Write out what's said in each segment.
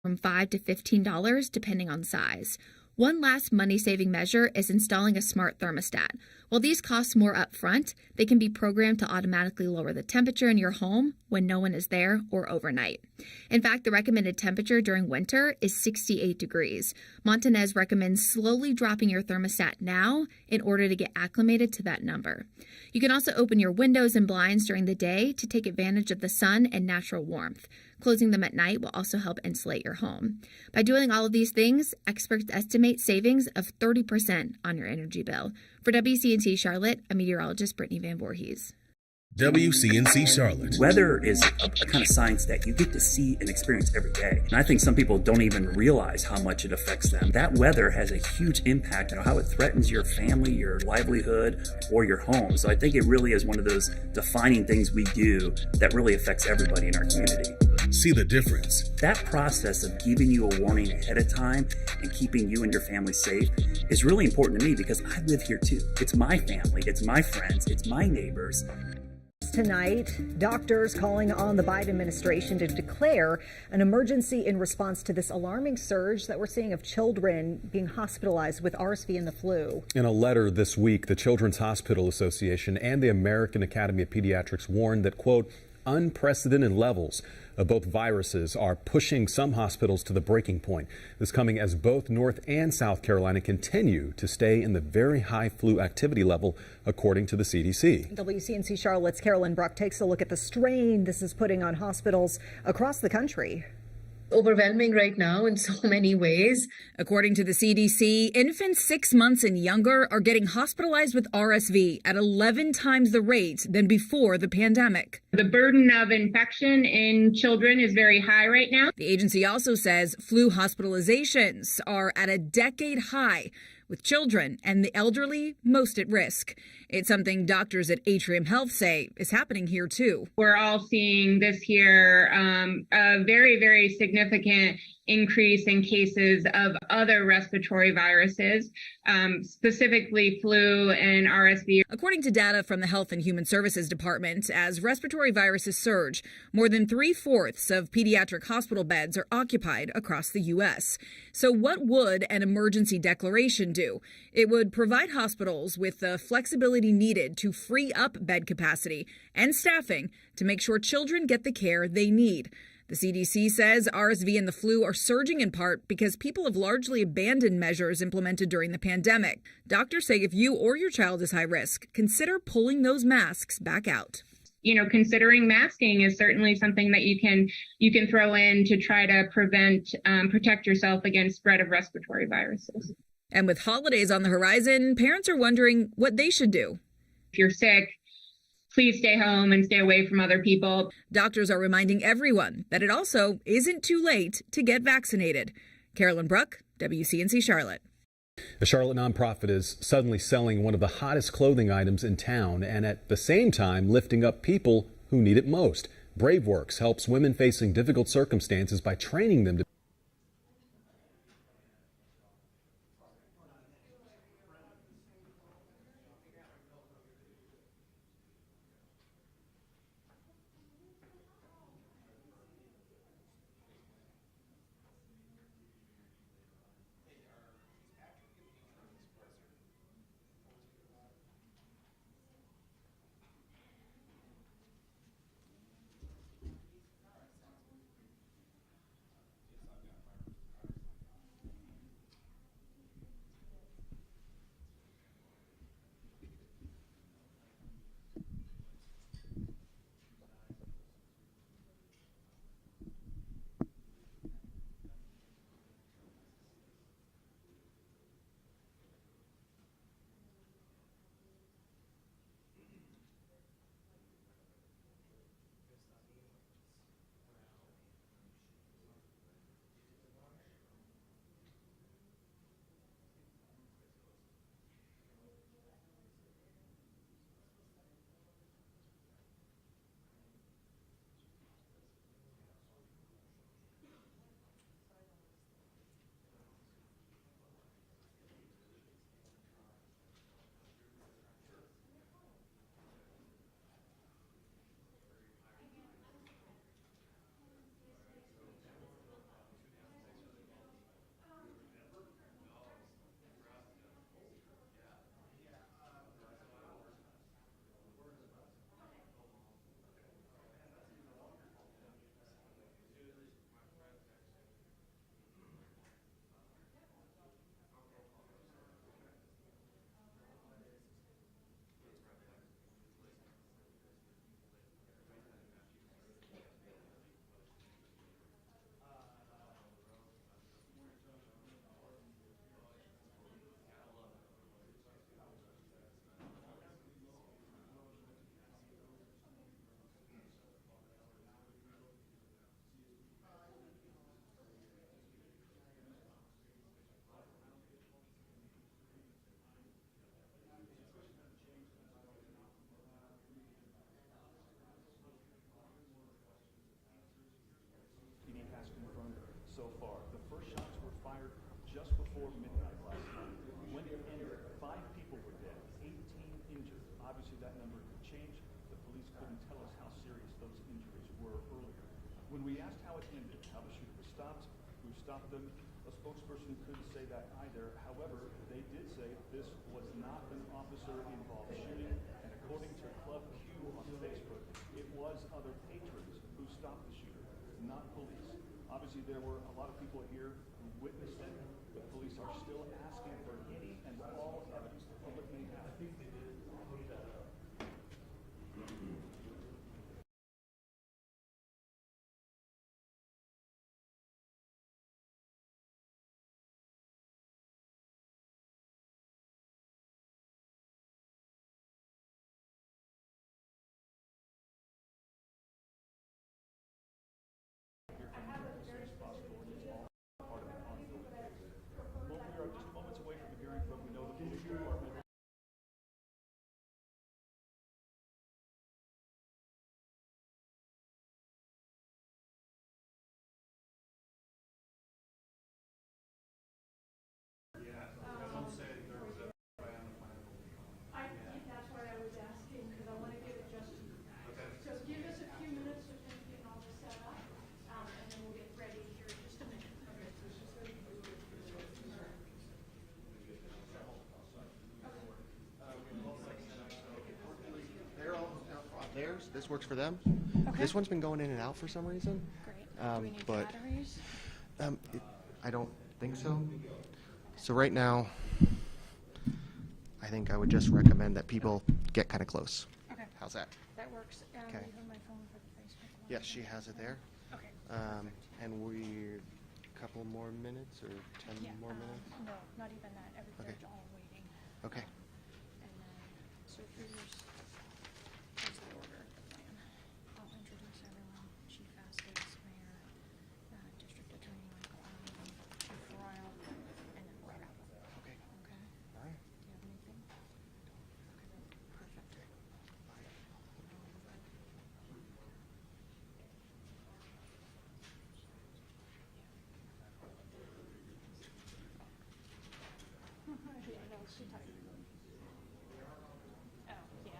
from $5 to $15, depending on size. One last money-saving measure is installing a smart thermostat. While these cost more upfront, they can be programmed to automatically lower the temperature in your home when no one is there or overnight. In fact, the recommended temperature during winter is 68 degrees. Montanez recommends slowly dropping your thermostat now in order to get acclimated to that number. You can also open your windows and blinds during the day to take advantage of the sun and natural warmth. Closing them at night will also help insulate your home. By doing all of these things, experts estimate savings of 30% on your energy bill. For WCNC Charlotte, I'm meteorologist Brittany Van Voorhees. WCNC Charlotte. Weather is a kind of science that you get to see and experience every day. And I think some people don't even realize how much it affects them. That weather has a huge impact on how it threatens your family, your livelihood, or your home. So I think it really is one of those defining things we do that really affects everybody in our community. See the difference. That process of giving you a warning ahead of time and keeping you and your family safe is really important to me because I live here too. It's my family, it's my friends, it's my neighbors. Tonight, doctors calling on the Biden administration to declare an emergency in response to this alarming surge that we're seeing of children being hospitalized with RSV and the flu. In a letter this week, the Children's Hospital Association and the American Academy of Pediatrics warned that, quote, unprecedented levels of both viruses are pushing some hospitals to the breaking point. This coming as both North and South Carolina continue to stay in the very high flu activity level, according to the CDC. WCNC Charlotte's Carolyn Bruck takes a look at the strain this is putting on hospitals across the country. Overwhelming right now in so many ways. According to the CDC, infants 6 months and younger are getting hospitalized with RSV at 11 times the rate than before the pandemic. The burden of infection in children is very high right now. The agency also says flu hospitalizations are at a decade high, with children and the elderly most at risk. It's something doctors at Atrium Health say is happening here too. We're all seeing this year a very, very significant increase in cases of other respiratory viruses, specifically flu and RSV. According to data from the Health and Human Services Department, as respiratory viruses surge, more than 3/4 of pediatric hospital beds are occupied across the U.S. So what would an emergency declaration do? It would provide hospitals with the flexibility needed to free up bed capacity and staffing to make sure children get the care they need. The CDC says RSV and the flu are surging in part because people have largely abandoned measures implemented during the pandemic. Doctors say if you or your child is high risk, consider pulling those masks back out. You know, considering masking is certainly something that you can throw in to try to protect yourself against spread of respiratory viruses. And with holidays on the horizon, parents are wondering what they should do. If you're sick, please stay home and stay away from other people. Doctors are reminding everyone that it also isn't too late to get vaccinated. Carolyn Bruck, WCNC Charlotte. A Charlotte nonprofit is suddenly selling one of the hottest clothing items in town and at the same time lifting up people who need it most. BraveWorks helps women facing difficult circumstances by training them to fired just before midnight last night. When it ended, 5 people were dead, 18 injured. Obviously, that number could change. The police couldn't tell us how serious those injuries were earlier. When we asked how it ended, how the shooter was stopped, who stopped them, a spokesperson couldn't say that either. However, they did say this was not an officer-involved shooting, and according to Club Q on Facebook, it was other patrons who stopped the shooter, not police. Obviously, there were a lot of people here who witnessed it, but police are still asking for any and all evidence the public may have. That's what I was asking, because I want to give it just to you guys. So give us a few minutes to finish getting all this set up, and then we'll get ready here in just a minute. They're all theirs. This works for them. Okay. This one's been going in and out for some reason. Great. Do we need batteries? I don't think so. So right now, I think I would just recommend that people get kind of close. Okay. How's that? That works. Okay. Do you have my phone for the Facebook Live? Yes, she has it there. Okay. And we're a couple more minutes or 10 more minutes? No, not even that. Everybody's all waiting. Okay. And then, so here's the order of the plan. I'll introduce everyone. Chief Vasquez, Mayor, District Attorney Michael Allen, Chief Royal, and then we'll wrap up. Okay. Okay? All right. Do you have anything? Okay, perfect. Yeah, no, she typed. Oh, yeah.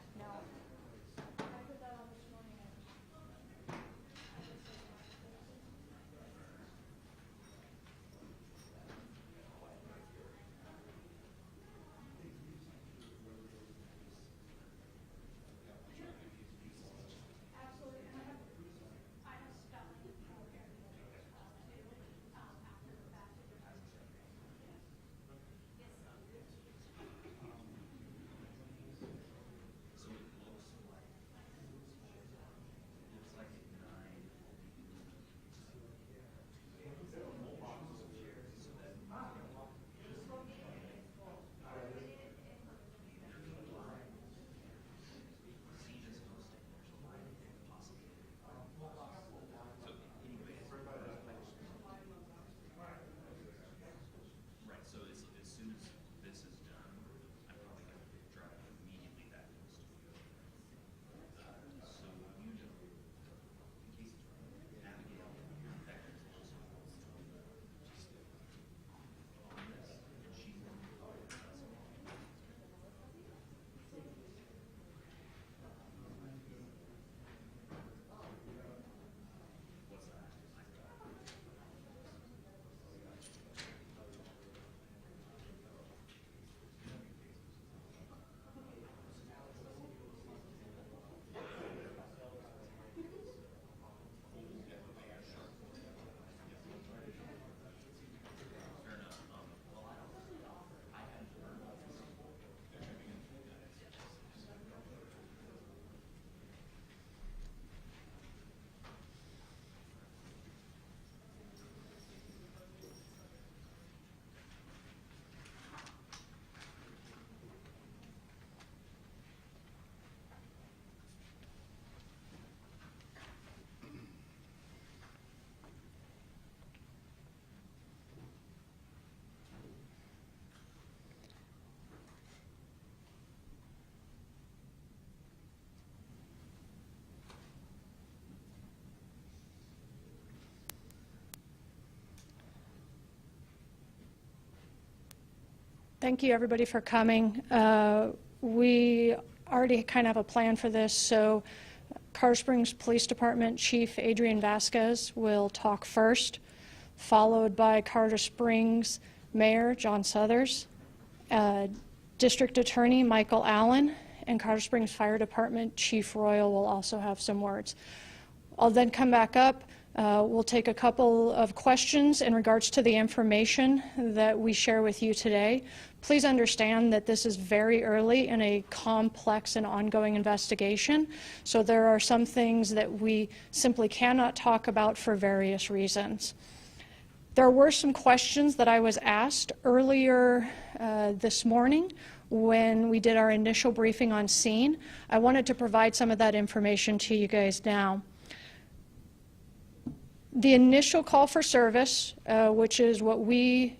Thank you, everybody, for coming. We already kind of have a plan for this, so Colorado Springs Police Department Chief Adrian Vasquez will talk first, followed by Colorado Springs Mayor John Suthers, District Attorney Michael Allen, and Colorado Springs Fire Department Chief Royal will also have some words. I'll then come back up. We'll take a couple of questions in regards to the information that we share with you today. Please understand that this is very early in a complex and ongoing investigation, so there are some things that we simply cannot talk about for various reasons. There were some questions that I was asked earlier this morning when we did our initial briefing on scene. I wanted to provide some of that information to you guys now. The initial call for service, which is what we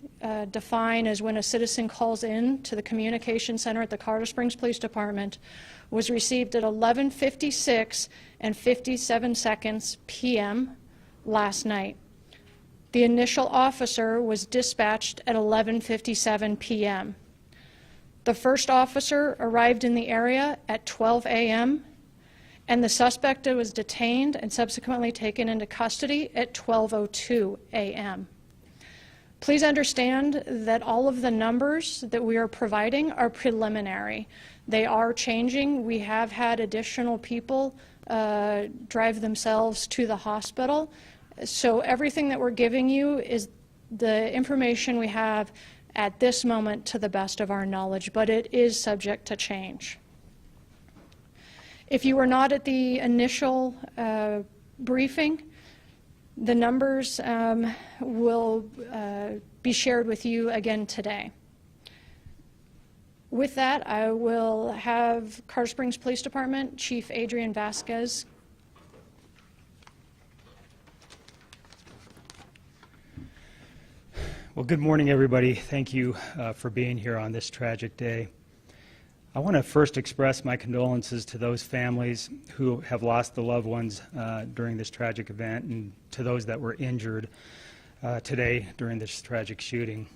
define as when a citizen calls in to the communication center at the Colorado Springs Police Department, was received at 11:56 and 57 seconds p.m. last night. The initial officer was dispatched at 11:57 p.m. The first officer arrived in the area at 12 a.m. and the suspect was detained and subsequently taken into custody at 12:02 a.m. Please understand that all of the numbers that we are providing are preliminary. They are changing. We have had additional people drive themselves to the hospital. So everything that we're giving you is the information we have at this moment to the best of our knowledge, but it is subject to change. If you were not at the initial briefing, the numbers will be shared with you again today. With that, I will have Colorado Springs Police Department Chief Adrian Vasquez. Well, good morning, everybody. Thank you for being here on this tragic day. I want to first express my condolences to those families who have lost the loved ones during this tragic event, and to those that were injured today during this tragic shooting.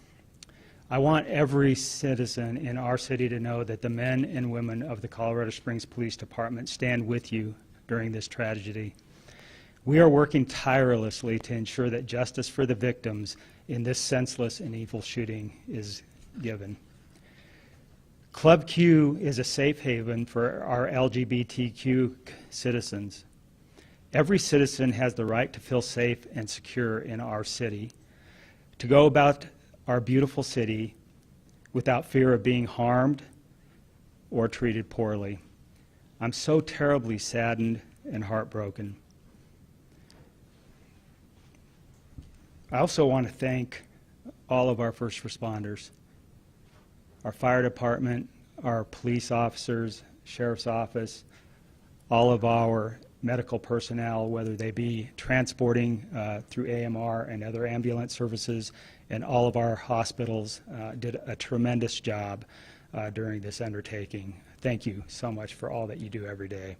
I want every citizen in our city to know that the men and women of the Colorado Springs Police Department stand with you during this tragedy. We are working tirelessly to ensure that justice for the victims in this senseless and evil shooting is given. Club Q is a safe haven for our LGBTQ citizens. Every citizen has the right to feel safe and secure in our city, to go about our beautiful city without fear of being harmed or treated poorly. I'm so terribly saddened and heartbroken. I also want to thank all of our first responders, our fire department, our police officers, sheriff's office, all of our medical personnel, whether they be transporting through AMR and other ambulance services, and all of our hospitals did a tremendous job during this undertaking. Thank you so much for all that you do every day.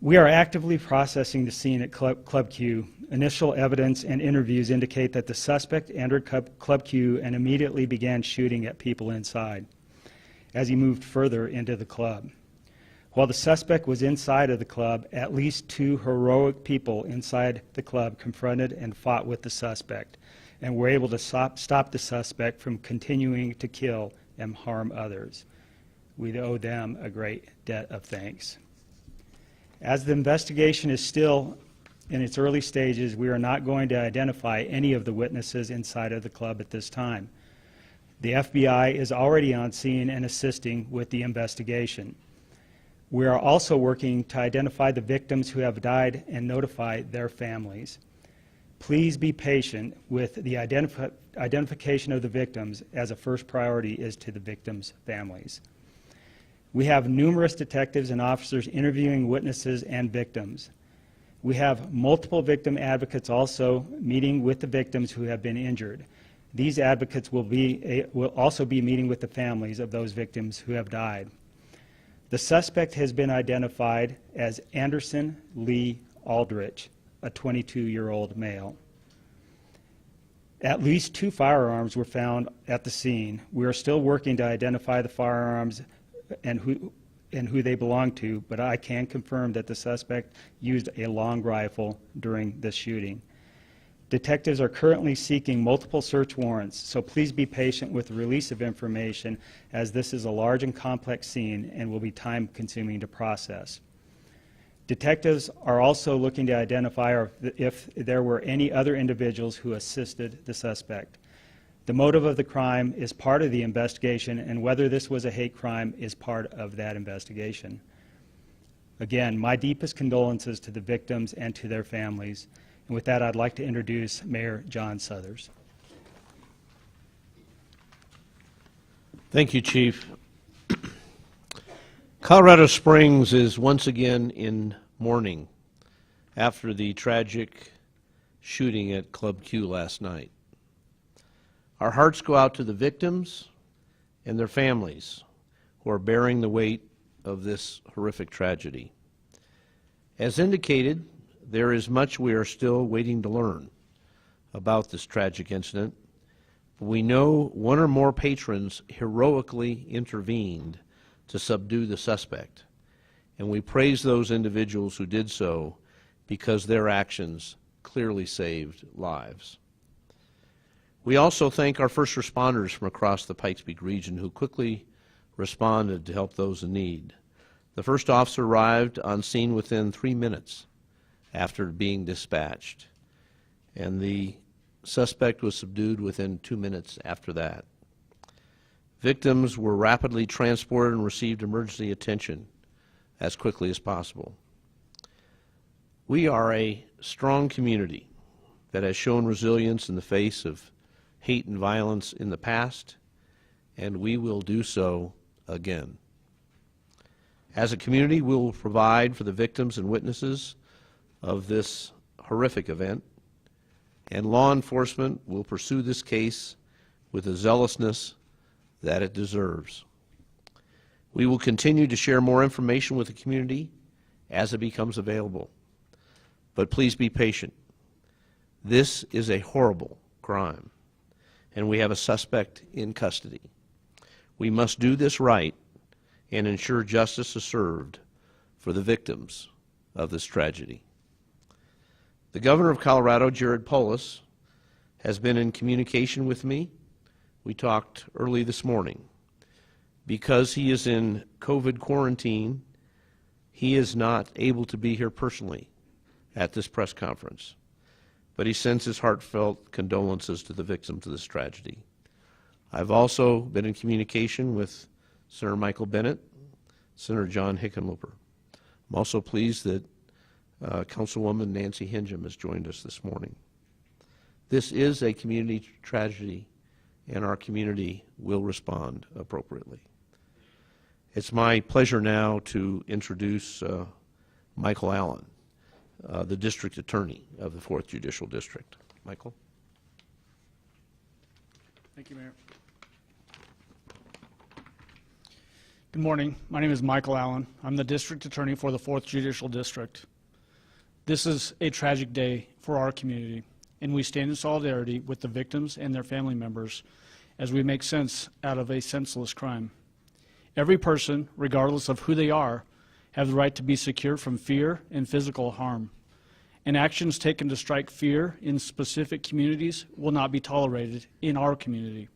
We are actively processing the scene at Club Q. Initial evidence and interviews indicate that the suspect entered Club Q and immediately began shooting at people inside as he moved further into the club. While the suspect was inside of the club, at least 2 heroic people inside the club confronted and fought with the suspect and were able to stop the suspect from continuing to kill and harm others. We owe them a great debt of thanks. As the investigation is still in its early stages, we are not going to identify any of the witnesses inside of the club at this time. The FBI is already on scene and assisting with the investigation. We are also working to identify the victims who have died and notify their families. Please be patient with the identification of the victims, as a first priority is to the victims' families. We have numerous detectives and officers interviewing witnesses and victims. We have multiple victim advocates also meeting with the victims who have been injured. These advocates will also be meeting with the families of those victims who have died. The suspect has been identified as Anderson Lee Aldrich, a 22-year-old male. At least 2 firearms were found at the scene. We are still working to identify the firearms and who they belong to, but I can confirm that the suspect used a long rifle during the shooting. Detectives are currently seeking multiple search warrants, so please be patient with the release of information, as this is a large and complex scene and will be time-consuming to process. Detectives are also looking to identify if there were any other individuals who assisted the suspect. The motive of the crime is part of the investigation, and whether this was a hate crime is part of that investigation. Again, my deepest condolences to the victims and to their families. And with that, I'd like to introduce Mayor John Suthers. Thank you, Chief. Colorado Springs is once again in mourning after the tragic shooting at Club Q last night. Our hearts go out to the victims and their families who are bearing the weight of this horrific tragedy. As indicated, there is much we are still waiting to learn about this tragic incident. We know one or more patrons heroically intervened to subdue the suspect, and we praise those individuals who did so because their actions clearly saved lives. We also thank our first responders from across the Pikes Peak region who quickly responded to help those in need. The first officer arrived on scene within 3 minutes after being dispatched, and the suspect was subdued within 2 minutes after that. Victims were rapidly transported and received emergency attention as quickly as possible. We are a strong community that has shown resilience in the face of hate and violence in the past, and we will do so again. As a community, we will provide for the victims and witnesses of this horrific event, and law enforcement will pursue this case with the zealousness that it deserves. We will continue to share more information with the community as it becomes available, but please be patient. This is a horrible crime, and we have a suspect in custody. We must do this right and ensure justice is served for the victims of this tragedy. The Governor of Colorado, Jared Polis, has been in communication with me. We talked early this morning. Because he is in COVID quarantine, he is not able to be here personally at this press conference, but he sends his heartfelt condolences to the victims of this tragedy. I've also been in communication with Senator Michael Bennet, Senator John Hickenlooper. I'm also pleased that Councilwoman Nancy Hingham has joined us this morning. This is a community tragedy, and our community will respond appropriately. It's my pleasure now to introduce Michael Allen, the District Attorney of the 4th Judicial District. Michael. Thank you, Mayor. Good morning. My name is Michael Allen. I'm the District Attorney for the 4th Judicial District. This is a tragic day for our community, and we stand in solidarity with the victims and their family members as we make sense out of a senseless crime. Every person, regardless of who they are, have the right to be secure from fear and physical harm, and actions taken to strike fear in specific communities will not be tolerated in our community.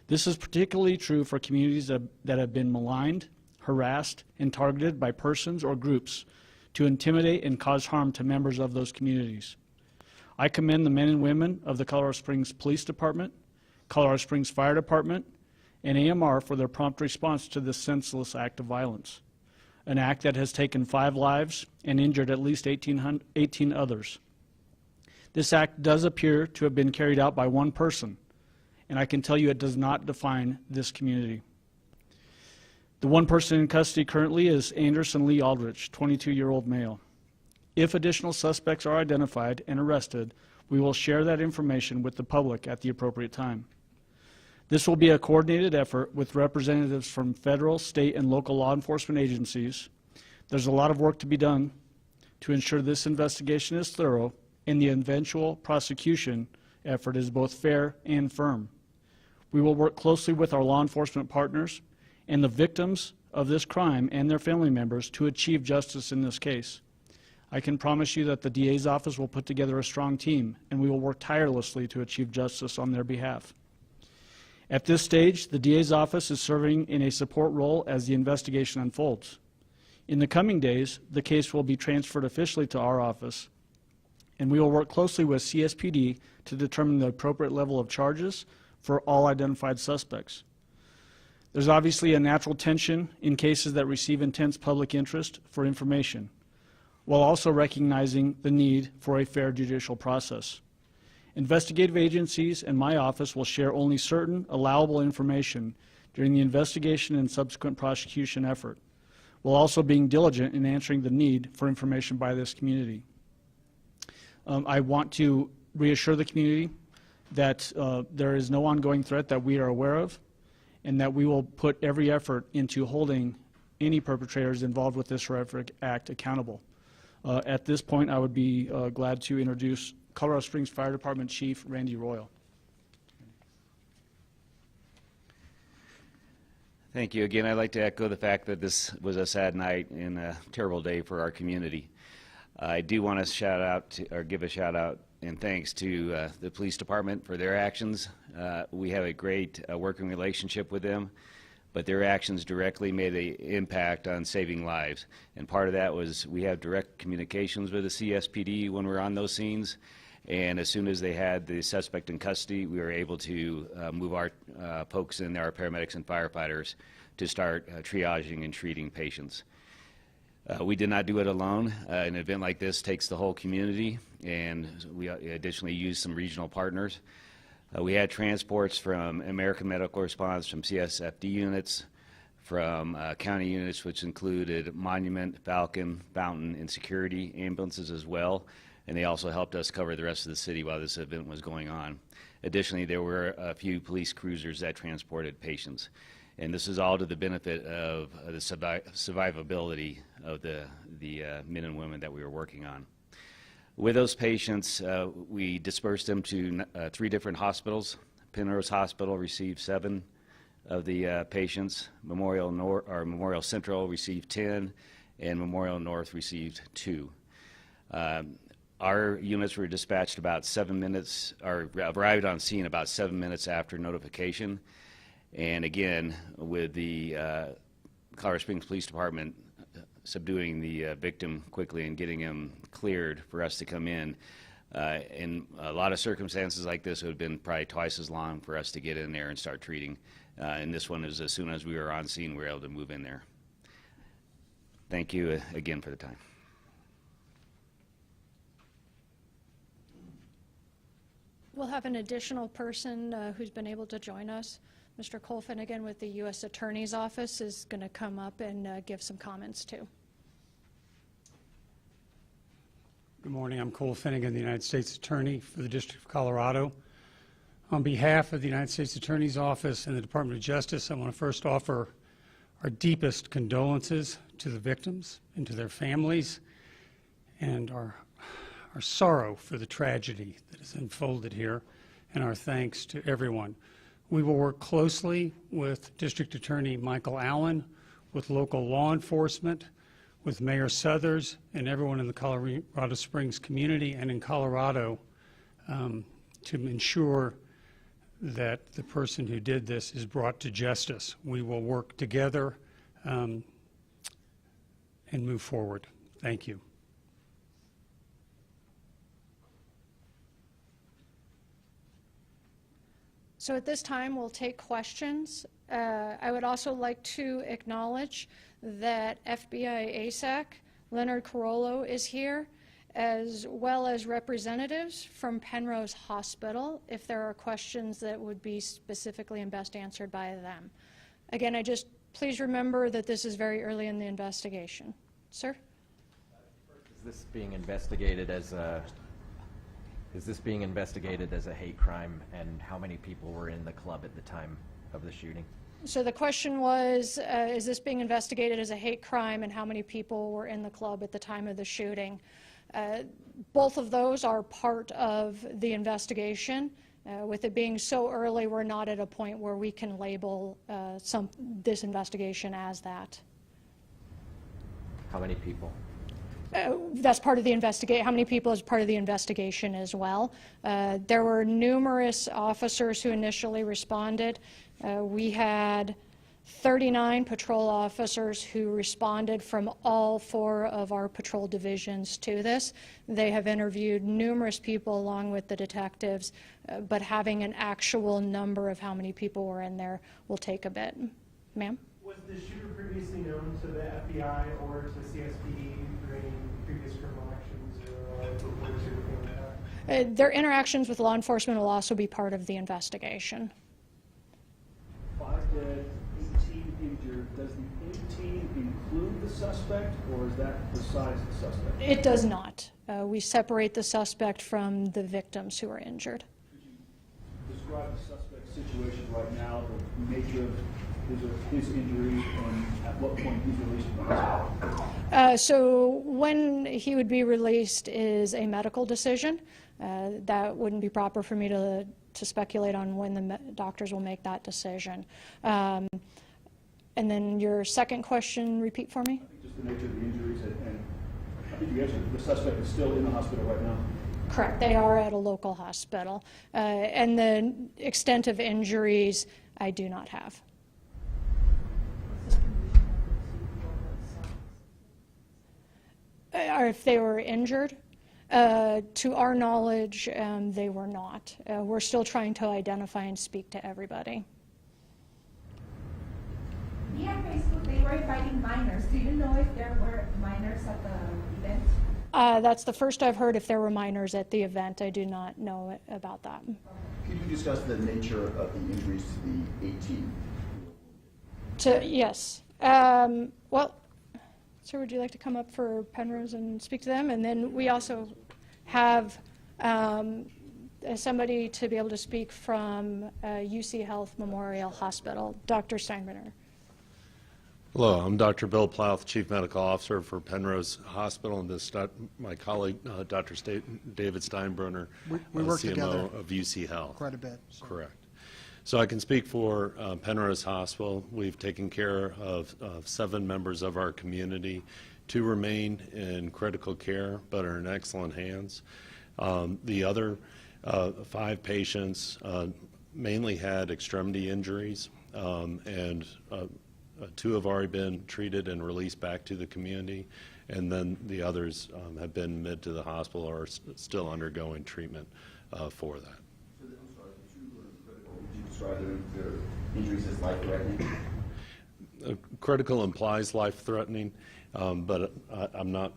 This is particularly true for communities that have been maligned, harassed, and targeted by persons or groups to intimidate and cause harm to members of those communities. I commend the men and women of the Colorado Springs Police Department, Colorado Springs Fire Department, and AMR for their prompt response to this senseless act of violence, an act that has taken 5 lives and injured at least 18 others. This act does appear to have been carried out by one person, and I can tell you it does not define this community. The one person in custody currently is Anderson Lee Aldrich, 22-year-old male. If additional suspects are identified and arrested, we will share that information with the public at the appropriate time. This will be a coordinated effort with representatives from federal, state, and local law enforcement agencies. There's a lot of work to be done to ensure this investigation is thorough and the eventual prosecution effort is both fair and firm. We will work closely with our law enforcement partners and the victims of this crime and their family members to achieve justice in this case. I can promise you that the DA's office will put together a strong team, and we will work tirelessly to achieve justice on their behalf. At this stage, the DA's office is serving in a support role as the investigation unfolds. In the coming days, the case will be transferred officially to our office, and we will work closely with CSPD to determine the appropriate level of charges for all identified suspects. There's obviously a natural tension in cases that receive intense public interest for information, while also recognizing the need for a fair judicial process. Investigative agencies and my office will share only certain allowable information during the investigation and subsequent prosecution effort, while also being diligent in answering the need for information by this community. I want to reassure the community that there is no ongoing threat that we are aware of, and that we will put every effort into holding any perpetrators involved with this horrific act accountable. At this point, I would be glad to introduce Colorado Springs Fire Department Chief Randy Royal. Thank you. Again, I'd like to echo the fact that this was a sad night and a terrible day for our community. I do want to give a shout out and thanks to the police department for their actions. We have a great working relationship with them, but their actions directly made an impact on saving lives. And part of that was we have direct communications with the CSPD when we're on those scenes. And as soon as they had the suspect in custody, we were able to move our folks in there, our paramedics and firefighters, to start triaging and treating patients. We did not do it alone. An event like this takes the whole community, and we additionally used some regional partners. We had transports from American Medical Response, from CSFD units, from county units, which included Monument, Falcon, Fountain, and security ambulances as well. And they also helped us cover the rest of the city while this event was going on. Additionally, there were a few police cruisers that transported patients. And this is all to the benefit of the survivability of the men and women that we were working on. With those patients, we dispersed them to 3 different hospitals. Penrose Hospital received 7 of the patients. Memorial Central received 10, and Memorial North received 2. Our units were dispatched about 7 minutes, or arrived on scene about 7 minutes after notification. And again, with the Colorado Springs Police Department subduing the victim quickly and getting him cleared for us to come in a lot of circumstances like this, it would have been probably twice as long for us to get in there and start treating. And this one is as soon as we were on scene, we were able to move in there. Thank you again for the time. We'll have an additional person who's been able to join us. Mr. Cole Finnegan with the U.S. Attorney's Office is going to come up and give some comments too. Good morning. I'm Cole Finnegan, the United States Attorney for the District of Colorado. On behalf of the United States Attorney's Office and the Department of Justice, I want to first offer our deepest condolences to the victims and to their families, and our sorrow for the tragedy that has unfolded here, and our thanks to everyone. We will work closely with District Attorney Michael Allen, with local law enforcement, with Mayor Suthers, and everyone in the Colorado Springs community and in Colorado to ensure that the person who did this is brought to justice. We will work together and move forward. Thank you. So at this time, we'll take questions. I would also like to acknowledge that FBI ASAC, Leonard Carollo, is here, as well as representatives from Penrose Hospital, if there are questions that would be specifically and best answered by them. Again, please remember that this is very early in the investigation. Sir? Is this being investigated as a hate crime, and how many people were in the club at the time of the shooting? So the question was, is this being investigated as a hate crime, and how many people were in the club at the time of the shooting? Both of those are part of the investigation. With it being so early, we're not at a point where we can label this investigation as that. How many people? That's part of the investigation. How many people is part of the investigation as well? There were numerous officers who initially responded. We had 39 patrol officers who responded from all 4 of our patrol divisions to this. They have interviewed numerous people along with the detectives, but having an actual number of how many people were in there will take a bit. Ma'am? Was the shooter previously known to the FBI or to CSPD during previous criminal actions or reports or anything like that? Their interactions with law enforcement will also be part of the investigation. 5 dead, 18 injured. Does the 18 include the suspect, or is that besides the suspect? It does not. We separate the suspect from the victims who are injured. Could you describe the suspect's situation right now, the nature of his injury, and at what point he's released from the hospital? So when he would be released is a medical decision. That wouldn't be proper for me to speculate on when the doctors will make that decision. And then your second question, repeat for me? Just the nature of the injuries, and I think you answered, the suspect is still in the hospital right now. Correct. They are at a local hospital. And the extent of injuries, I do not have. Or if they were injured, to our knowledge, they were not. We're still trying to identify and speak to everybody. Via Facebook, they were inviting minors. Do you know if there were minors at the event? That's the first I've heard if there were minors at the event. I do not know about that. Could you discuss the nature of the injuries to the 18? Yes. Well, sir, would you like to come up for Penrose and speak to them? And then we also have somebody to be able to speak from UC Health Memorial Hospital, Dr. Steinbrenner. Hello, I'm Dr. Bill Plouth, Chief Medical Officer for Penrose Hospital, and this my colleague, Dr. David Steinbrenner, we work CMO together of UC Health. Quite a bit. So. Correct. So I can speak for Penrose Hospital. We've taken care of 7 members of our community. 2 remain in critical care, but are in excellent hands. The other 5 patients mainly had extremity injuries, and 2 have already been treated and released back to the community, and then the others have been admitted to the hospital or are still undergoing treatment for that. Their injuries as life-threatening? Critical implies life-threatening, but I'm not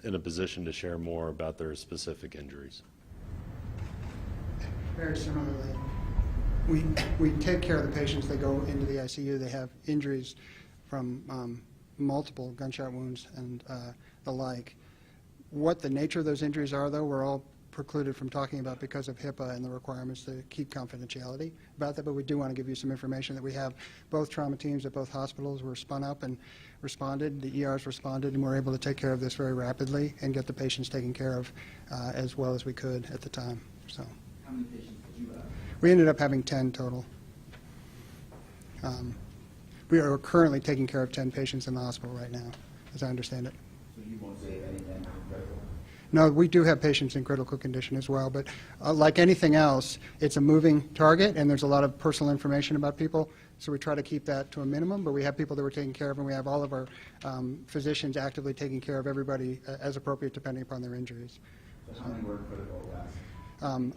in a position to share more about their specific injuries. Very similarly, we take care of the patients. They go into the ICU. They have injuries from multiple gunshot wounds and the like. What the nature of those injuries are, though, we're all precluded from talking about because of HIPAA and the requirements to keep confidentiality about that, but we do want to give you some information that we have. Both trauma teams at both hospitals were spun up and responded. The ERs responded, and we're able to take care of this very rapidly and get the patients taken care of as well as we could at the time. So, how many patients did you have? We ended up having 10 total. We are currently taking care of 10 patients in the hospital right now, as I understand it. So you won't say anything critical? No, we do have patients in critical condition as well, but like anything else, it's a moving target, and there's a lot of personal information about people, so we try to keep that to a minimum, but we have people that we're taking care of, and we have all of our physicians actively taking care of everybody as appropriate depending upon their injuries. So how many were critical last?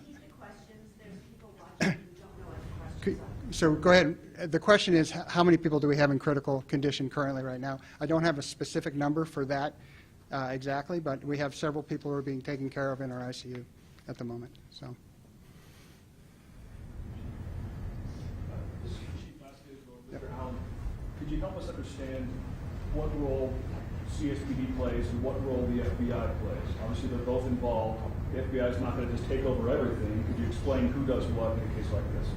So go ahead. The question is, how many people do we have in critical condition currently right now? I don't have a specific number for that exactly, but we have several people who are being taken care of in our ICU at the moment. So. Mr. Allen, could you help us understand what role CSPD plays and what role the FBI plays? Obviously, they're both involved. The FBI is not going to just take over everything. Could you explain who does what in a case like this?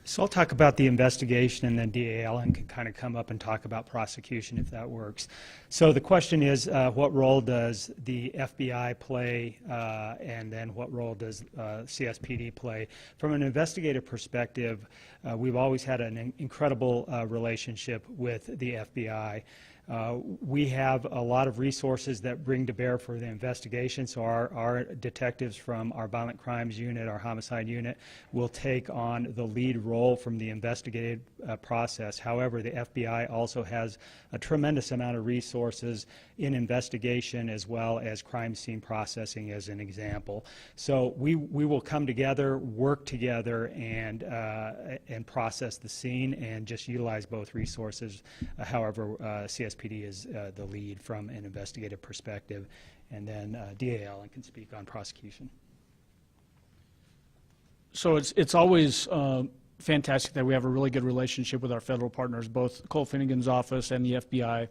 So I'll talk about the investigation, and then DA Allen can kind of come up and talk about prosecution if that works. So the question is, what role does the FBI play, and then what role does CSPD play? From an investigative perspective, we've always had an incredible relationship with the FBI. We have a lot of resources that bring to bear for the investigation, so our detectives from our violent crimes unit, our homicide unit, will take on the lead role from the investigative process. However, the FBI also has a tremendous amount of resources in investigation as well as crime scene processing, as an example. So we will come together, work together, and process the scene and just utilize both resources. However, CSPD is the lead from an investigative perspective, and then DA Allen can speak on prosecution. So it's always fantastic that we have a really good relationship with our federal partners, both Cole Finnegan's office and the FBI.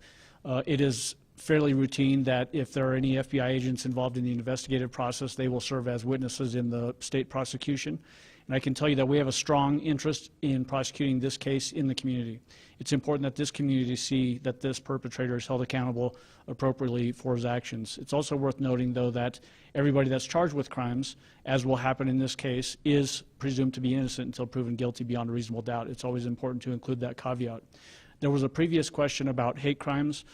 It is fairly routine that if there are any FBI agents involved in the investigative process, they will serve as witnesses in the state prosecution. And I can tell you that we have a strong interest in prosecuting this case in the community. It's important that this community see that this perpetrator is held accountable appropriately for his actions. It's also worth noting, though, that everybody that's charged with crimes, as will happen in this case, is presumed to be innocent until proven guilty beyond a reasonable doubt. It's always important to include that caveat. There was a previous question about hate crimes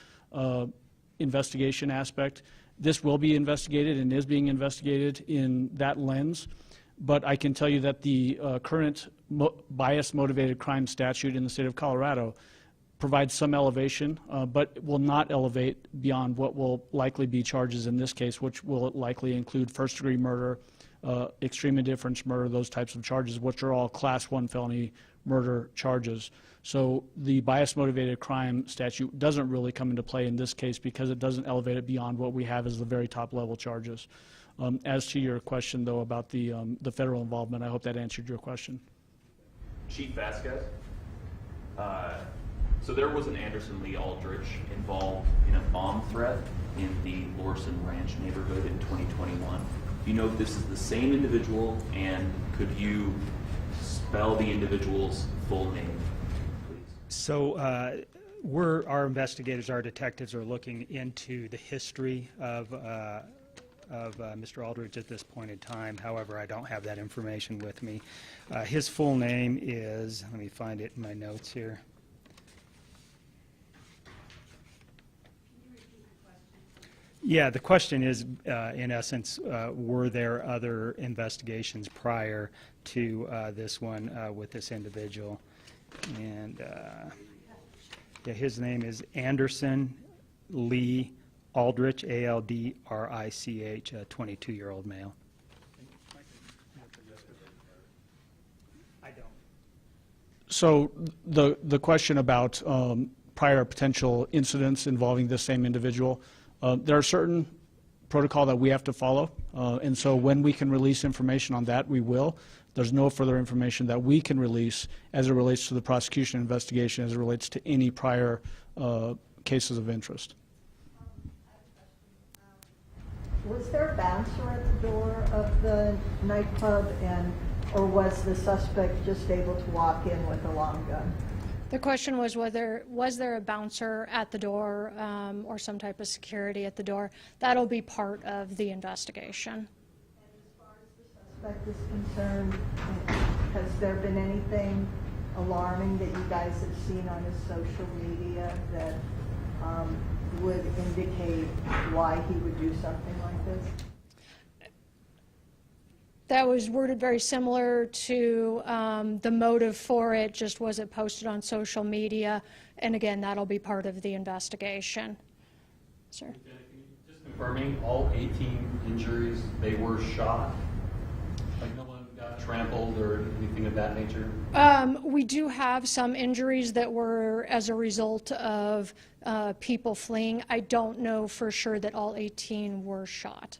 investigation aspect. This will be investigated and is being investigated in that lens. But I can tell you that the current bias-motivated crime statute in the state of Colorado provides some elevation, but will not elevate beyond what will likely be charges in this case, which will likely include first-degree murder, extreme indifference murder, those types of charges, which are all Class 1 felony murder charges. So the bias-motivated crime statute doesn't really come into play in this case because it doesn't elevate it beyond what we have as the very top-level charges. As to your question, though, about the federal involvement, I hope that answered your question. Chief Vasquez, so there was an Anderson Lee Aldrich involved in a bomb threat in the Lorson Ranch neighborhood in 2021. Do you know if this is the same individual, and could you spell the individual's full name, please? So our investigators, our detectives, are looking into the history of Mr. Aldrich at this point in time. However, I don't have that information with me. His full name is, let me find it in my notes here. Yeah, the question is, in essence, were there other investigations prior to this one with this individual? And yeah, his name is Anderson Lee Aldrich, Aldrich, a 22-year-old male. I don't. So the question about prior potential incidents involving this same individual, there are certain protocol that we have to follow, and so when we can release information on that, we will. There's no further information that we can release as it relates to the prosecution investigation, as it relates to any prior cases of interest. Was there a bouncer at the door of the nightclub, or was the suspect just able to walk in with a long gun? The question was whether was there a bouncer at the door or some type of security at the door. That'll be part of the investigation. And as far as the suspect is concerned, has there been anything alarming that you guys have seen on his social media that would indicate why he would do something like this? That was worded very similar to the motive for it, just was it posted on social media, and again, that'll be part of the investigation. Sir? Just confirming, all 18 injuries, they were shot? Like no one got trampled or anything of that nature? We do have some injuries that were as a result of people fleeing. I don't know for sure that all 18 were shot.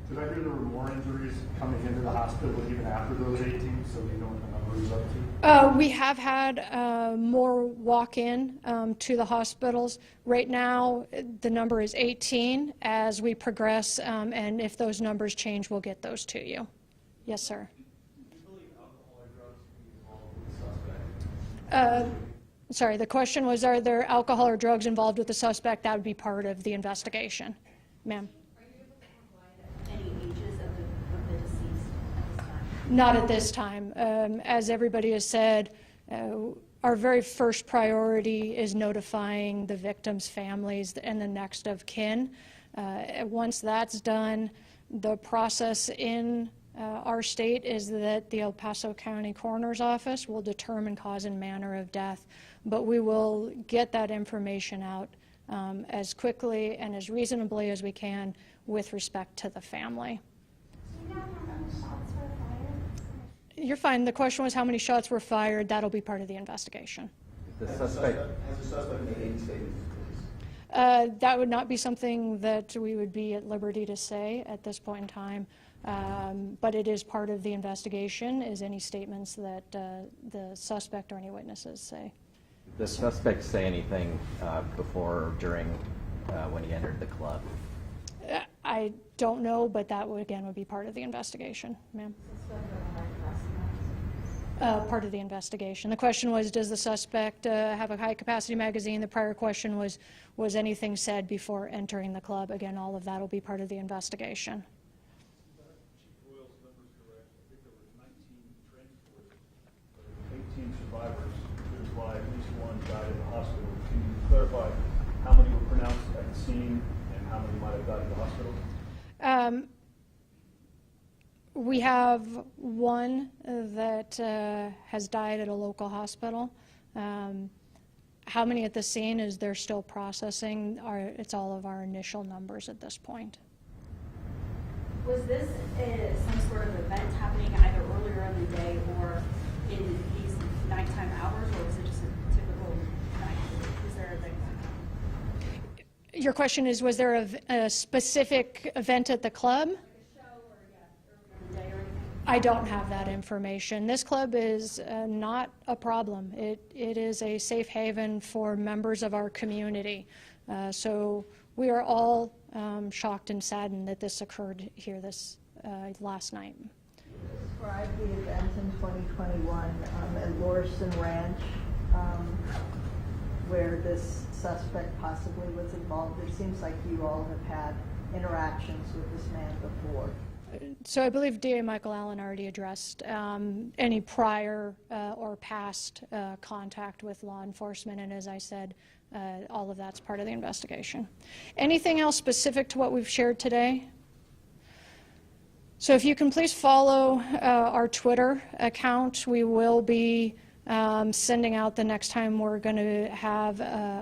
Did I hear there were more injuries coming into the hospital even after those 18, so we know what the number is up to? We have had more walk-in to the hospitals. Right now, the number is 18. As we progress, and if those numbers change, we'll get those to you. Yes, sir. Do you believe alcohol or drugs can be Sorry, the question was, are there alcohol or drugs involved with the suspect? That would be part of the investigation. Ma'am? Are you able to provide any ages of the deceased at this time? Not at this time. As everybody has said, our very first priority is notifying the victims' families and the next of kin. Once that's done, the process in our state is that the El Paso County Coroner's Office will determine cause and manner of death, but we will get that information out as quickly and as reasonably as we can with respect to the family. Do you know how many shots were fired? You're fine. The question was how many shots were fired. That'll be part of the investigation. Has the suspect made any statements? That would not be something that we would be at liberty to say at this point in time, but it is part of the investigation, is any statements that the suspect or any witnesses say. Did the suspect say anything before or during when he entered the club? I don't know, but that would, again, would be part of the investigation, ma'am. Part of the investigation. The question was, does the suspect have a high-capacity magazine? The prior question was anything said before entering the club? Again, all of that will be part of the investigation. Chief Royal's numbers correct. I think there were 19 transported, but 18 survivors, which is why at least one died in the hospital. Can you clarify how many were pronounced at the scene and how many might have died in the hospital? We have one that has died at a local hospital. How many at the scene is they're still processing? It's all of our initial numbers at this point. Was this some sort of event happening either earlier in the day or in these nighttime hours, or was it just a typical night? Was there a big Your question is, was there a specific event at the club? I don't have that information. This club is not a problem. It is a safe haven for members of our community. So we are all shocked and saddened that this occurred here this last night. Describe the event in 2021 at Lorson Ranch where this suspect possibly was involved. It seems like you all have had interactions with this man before. So I believe DA Michael Allen already addressed any prior or past contact with law enforcement, and as I said, all of that's part of the investigation. Anything else specific to what we've shared today? So if you can please follow our Twitter account, we will be sending out the next time we're going to have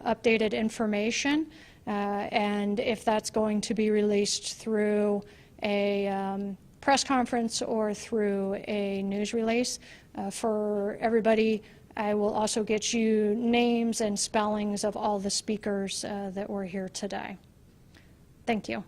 updated information, and if that's going to be released through a press conference or through a news release. For everybody, I will also get you names and spellings of all the speakers that were here today. Thank you.